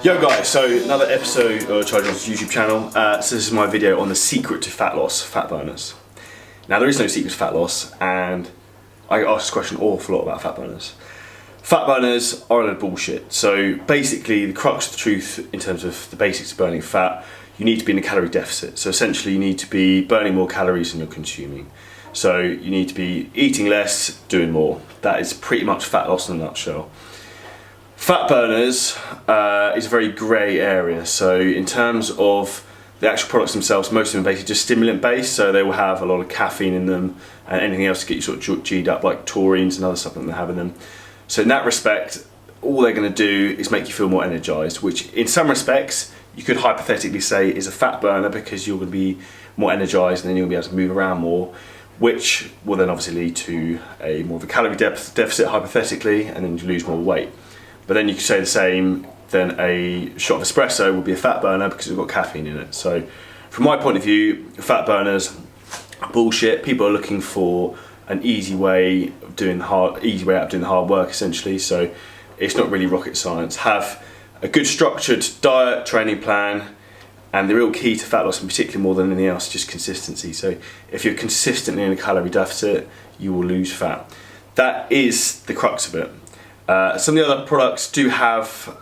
Yo guys, so another episode of Charlie Johnson's YouTube channel. So this is my video on the secret to fat loss, fat burners. Now there is no secret to fat loss, and I get asked this question an awful lot about fat burners. Fat burners are a load of bullshit. So basically the crux of the truth in terms of the basics of burning fat, you need to be in a calorie deficit. So essentially you need to be burning more calories than you're consuming. So you need to be eating less, doing more. That is pretty much fat loss in a nutshell. Fat burners is a very grey area. So in terms of the actual products themselves, most of them are basically just stimulant based. So they will have a lot of caffeine in them and anything else to get you sort of G'd up, like taurines and other supplement they have in them. So in that respect, all they're going to do is make you feel more energized, which in some respects you could hypothetically say is a fat burner because you're going to be more energized and then you'll be able to move around more, which will then obviously lead to a more of a calorie deficit hypothetically, and then you lose more weight. But then you could say the same, then a shot of espresso would be a fat burner because it's got caffeine in it. So from my point of view, fat burners are bullshit. People are looking for an easy way of doing out of doing the hard work essentially. So it's not really rocket science. Have a good structured diet, training plan, and the real key to fat loss, and particularly more than anything else, is just consistency. So if you're consistently in a calorie deficit, you will lose fat. That is the crux of it. Some of the other products do have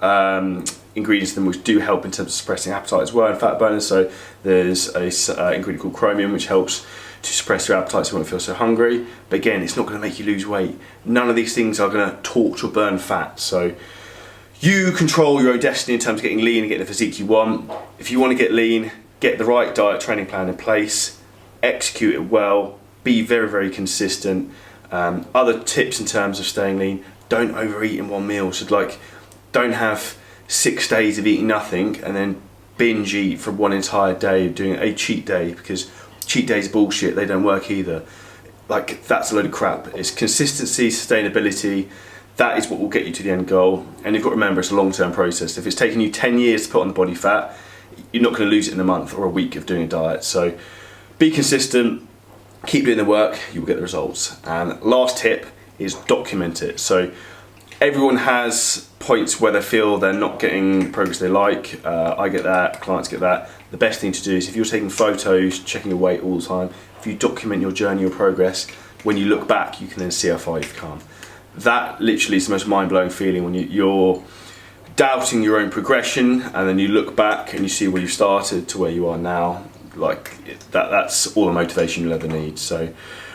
ingredients in them which do help in terms of suppressing appetite as well in fat burners. So there's a ingredient called chromium which helps to suppress your appetite so you won't feel so hungry. But again, it's not going to make you lose weight. None of these things are going to torch or burn fat. So you control your own destiny in terms of getting lean and getting the physique you want. If you want to get lean, get the right diet training plan in place, execute it well, be very, very consistent. Other tips in terms of staying lean: don't overeat in one meal. So don't have 6 days of eating nothing and then binge eat for one entire day of doing a cheat day, because cheat days are bullshit. They don't work either. That's a load of crap. It's consistency, sustainability. That is what will get you to the end goal. And you've got to remember, it's a long-term process. If it's taking you 10 years to put on the body fat, you're not going to lose it in a month or a week of doing a diet. So be consistent, keep doing the work, you will get the results. And last tip is document it. So everyone has points where they feel they're not getting the progress they like. I get that, clients get that. The best thing to do is, if you're taking photos, checking your weight all the time, if you document your journey, your progress, when you look back, you can then see how far you've come. That literally is the most mind-blowing feeling, when you're doubting your own progression and then you look back and you see where you started to where you are now. That's all the motivation you'll ever need. So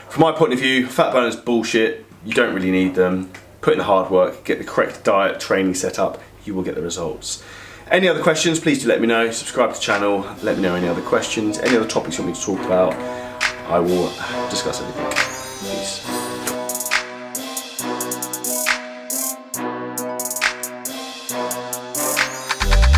from my point of view, fat burners bullshit. You don't really need them. Put in the hard work, get the correct diet, training set up, you will get the results. Any other questions, please do let me know. Subscribe to the channel, let me know any other questions, any other topics you want me to talk about. I will discuss everything. Peace.